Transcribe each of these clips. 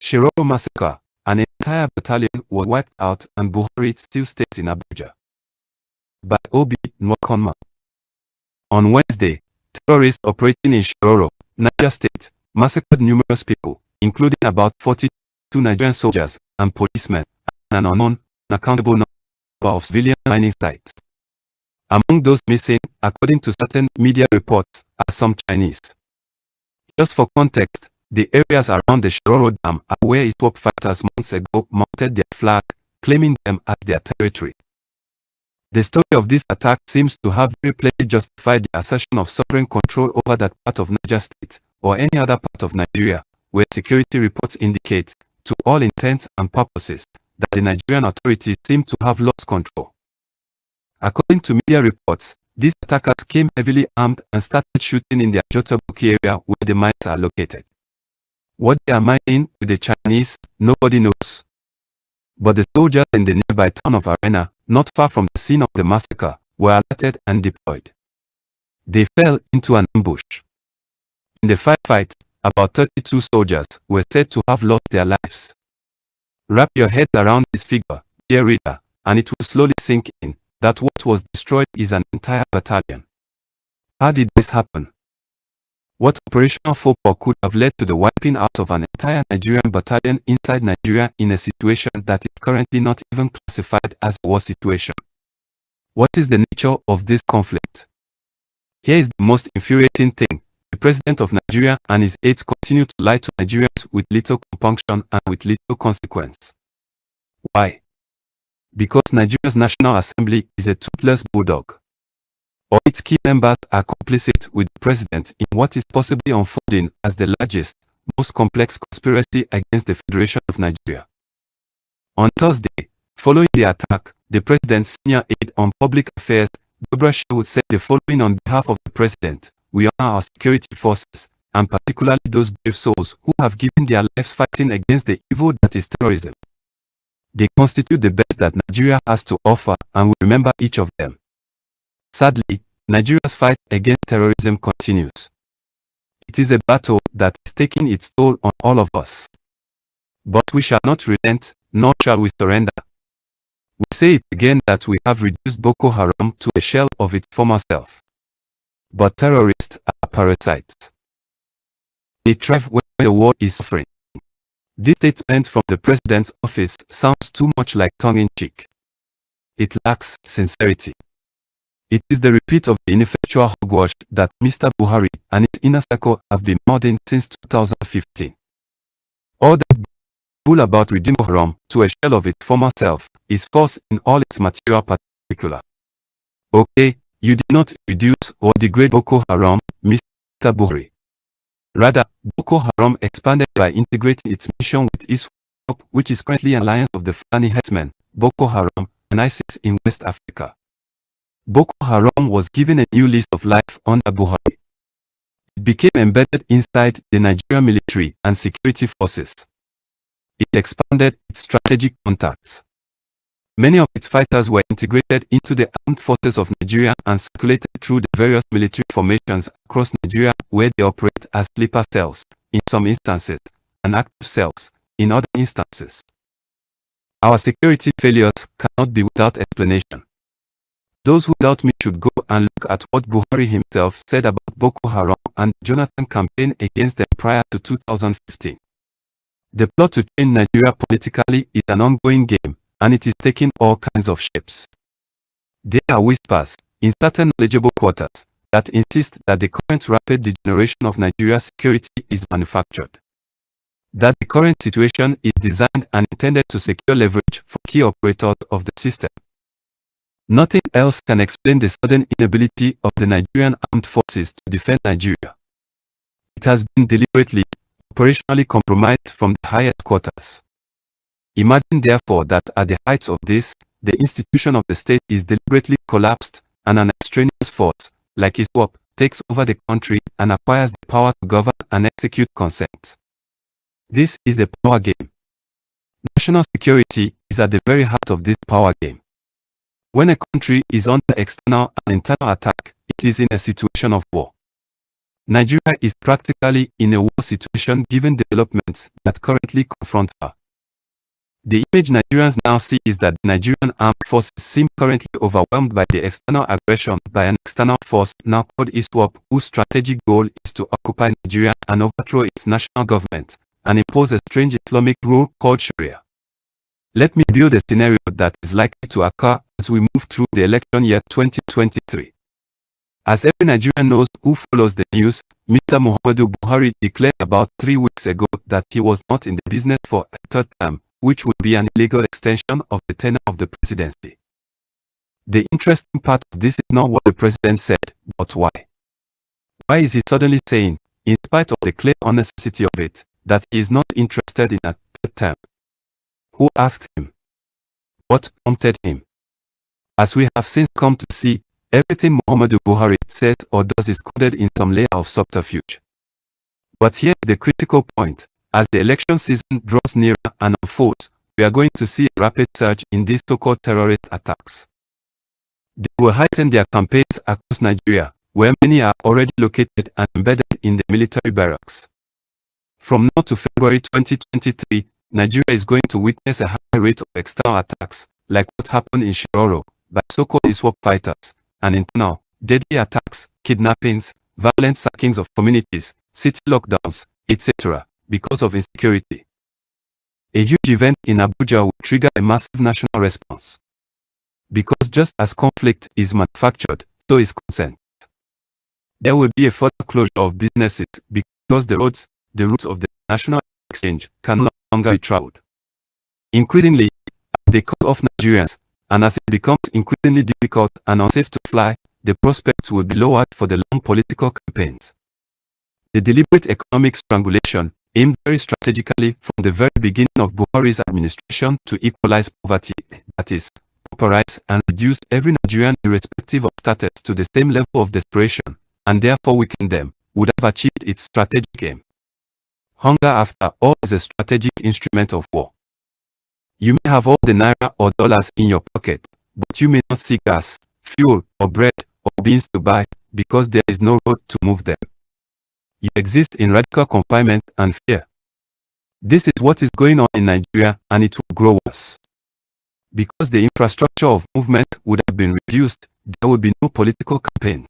Shiroro massacre. An entire battalion was wiped out and Buhari still stays in Abuja. By Obi Nwakonma. On Wednesday, terrorists operating in Shiroro, Niger State, massacred numerous people, including about 42 Nigerian soldiers and policemen, and an unknown, unaccountable number of civilian mining sites. Among those missing, according to certain media reports, are some Chinese. Just for context, the areas around the Shiroro Dam are where ISWAP fighters months ago mounted their flag, claiming them as their territory. The story of this attack seems to have very plainly justified the assertion of sovereign control over that part of Niger State, or any other part of Nigeria, where security reports indicate, to all intents and purposes, that the Nigerian authorities seem to have lost control. According to media reports, these attackers came heavily armed and started shooting in the Ajotobuki area where the mines are located. What they are mining with the Chinese, nobody knows. But the soldiers in the nearby town of Arena, not far from the scene of the massacre, were alerted and deployed. They fell into an ambush. In the firefight, about 32 soldiers were said to have lost their lives. Wrap your head around this figure, dear reader, and it will slowly sink in that what was destroyed is an entire battalion. How did this happen? What operational faux pas could have led to the wiping out of an entire Nigerian battalion inside Nigeria in a situation that is currently not even classified as a war situation? What is the nature of this conflict? Here is the most infuriating thing. The President of Nigeria and his aides continue to lie to Nigerians with little compunction and with little consequence. Why? Because Nigeria's National Assembly is a toothless bulldog. All its key members are complicit with the President in what is possibly unfolding as the largest, most complex conspiracy against the Federation of Nigeria. On Thursday, following the attack, the President's senior aide on public affairs, Deborah Shehu, said the following on behalf of the President: "We honor our security forces, and particularly those brave souls who have given their lives fighting against the evil that is terrorism. They constitute the best that Nigeria has to offer, and we remember each of them." Sadly, Nigeria's fight against terrorism continues. It is a battle that is taking its toll on all of us. But we shall not relent, nor shall we surrender. We say it again that we have reduced Boko Haram to a shell of its former self. But terrorists are parasites. They thrive when the world is suffering. This statement from the President's office sounds too much like tongue-in-cheek. It lacks sincerity. It is the repeat of the ineffectual hogwash that Mr. Buhari and his inner circle have been mouthing since 2015. All that bull about reducing Haram to a shell of its former self is false in all its material particular. Okay, you did not reduce or degrade Boko Haram, Mr. Buhari. Rather, Boko Haram expanded by integrating its mission with ISWAP, which is currently an alliance of the Fulani herdsmen, Boko Haram, and ISIS in West Africa. Boko Haram was given a new lease of life under Buhari. It became embedded inside the Nigerian military and security forces. It expanded its strategic contacts. Many of its fighters were integrated into the armed forces of Nigeria and circulated through the various military formations across Nigeria, where they operate as sleeper cells, in some instances, and active cells, in other instances. Our security failures cannot be without explanation. Those who doubt me should go and look at what Buhari himself said about Boko Haram and the Jonathan campaign against them prior to 2015. The plot to change Nigeria politically is an ongoing game, and it is taking all kinds of shapes. There are whispers, in certain knowledgeable quarters, that insist that the current rapid degeneration of Nigeria's security is manufactured. That the current situation is designed and intended to secure leverage for key operators of the system. Nothing else can explain the sudden inability of the Nigerian armed forces to defend Nigeria. It has been deliberately, operationally compromised from the highest quarters. Imagine therefore that at the heights of this, the institution of the state is deliberately collapsed, and an extraneous force, like ISWAP, takes over the country and acquires the power to govern and execute consent. This is the power game. National security is at the very heart of this power game. When a country is under external and internal attack, it is in a situation of war. Nigeria is practically in a war situation given developments that currently confront her. The image Nigerians now see is that the Nigerian armed forces seem currently overwhelmed by the external aggression by an external force now called ISWAP, whose strategic goal is to occupy Nigeria and overthrow its national government and impose a strange Islamic rule called Sharia. Let me build a scenario that is likely to occur as we move through the election year 2023. As every Nigerian knows who follows the news, Mr. Muhammadu Buhari declared about 3 weeks ago that he was not in the business for a third term, which would be an illegal extension of the tenure of the presidency. The interesting part of this is not what the president said, but why. Why is he suddenly saying, in spite of the clear necessity of it, that he is not interested in a third term? Who asked him? What prompted him? As we have since come to see, everything Muhammadu Buhari says or does is coded in some layer of subterfuge. But here is the critical point. As the election season draws nearer and unfolds, we are going to see a rapid surge in these so-called terrorist attacks. They will heighten their campaigns across Nigeria, where many are already located and embedded in the military barracks. From now to February 2023, Nigeria is going to witness a high rate of external attacks, like what happened in Shiroro, by so-called ISWAP fighters, and internal, deadly attacks, kidnappings, violent sackings of communities, city lockdowns, etc., because of insecurity. A huge event in Abuja will trigger a massive national response. Because just as conflict is manufactured, so is consent. There will be a further closure of businesses because the routes of the national exchange can no longer be traveled. Increasingly, as they cut off Nigerians, and as it becomes increasingly difficult and unsafe to fly, the prospects will be lowered for the long political campaigns. The deliberate economic strangulation, aimed very strategically from the very beginning of Buhari's administration to equalize poverty, that is, pauperize and reduce every Nigerian irrespective of status to the same level of desperation, and therefore weaken them, would have achieved its strategic aim. Hunger, after all, is a strategic instrument of war. You may have all the naira or dollars in your pocket, but you may not see gas, fuel, or bread, or beans to buy, because there is no road to move them. You exist in radical confinement and fear. This is what is going on in Nigeria, and it will grow worse. Because the infrastructure of movement would have been reduced, there will be no political campaigns.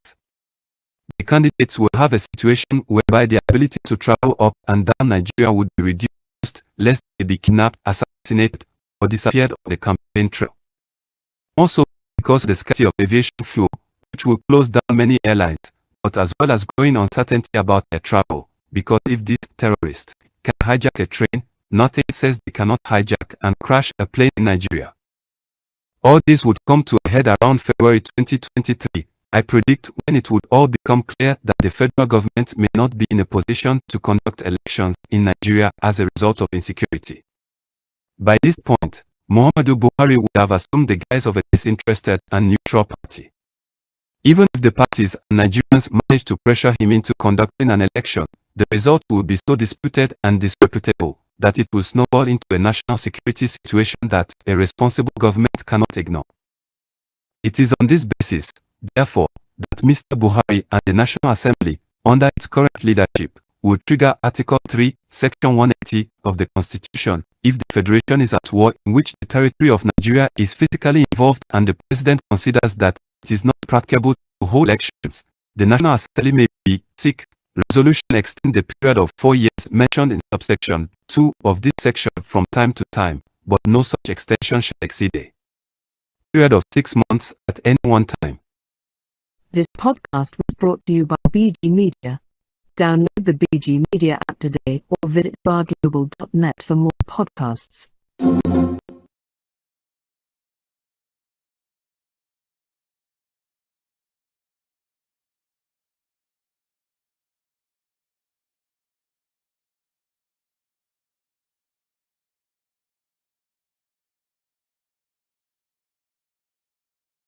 The candidates will have a situation whereby the ability to travel up and down Nigeria would be reduced, lest they be kidnapped, assassinated, or disappeared on the campaign trail. Also, because of the scarcity of aviation fuel, which will close down many airlines, but as well as growing uncertainty about their travel, because if these terrorists can hijack a train, nothing says they cannot hijack and crash a plane in Nigeria. All this would come to a head around February 2023. I predict when it would all become clear that the federal government may not be in a position to conduct elections in Nigeria as a result of insecurity. By this point, Muhammadu Buhari would have assumed the guise of a disinterested and neutral party. Even if the parties and Nigerians manage to pressure him into conducting an election, the result will be so disputed and disreputable that it will snowball into a national security situation that a responsible government cannot ignore. It is on this basis, therefore, that Mr. Buhari and the National Assembly, under its current leadership, will trigger Article 3, Section 180 of the Constitution if the Federation is at war in which the territory of Nigeria is physically involved and the President considers that it is not practicable to hold elections. The National Assembly may be sick. Resolution extend the period of 4 years mentioned in subsection 2 of this section from time to time, but no such extension shall exceed a period of 6 months at any one time. This podcast was brought to you by BG Media. Download the BG Media app today or visit barglobal.net for more podcasts.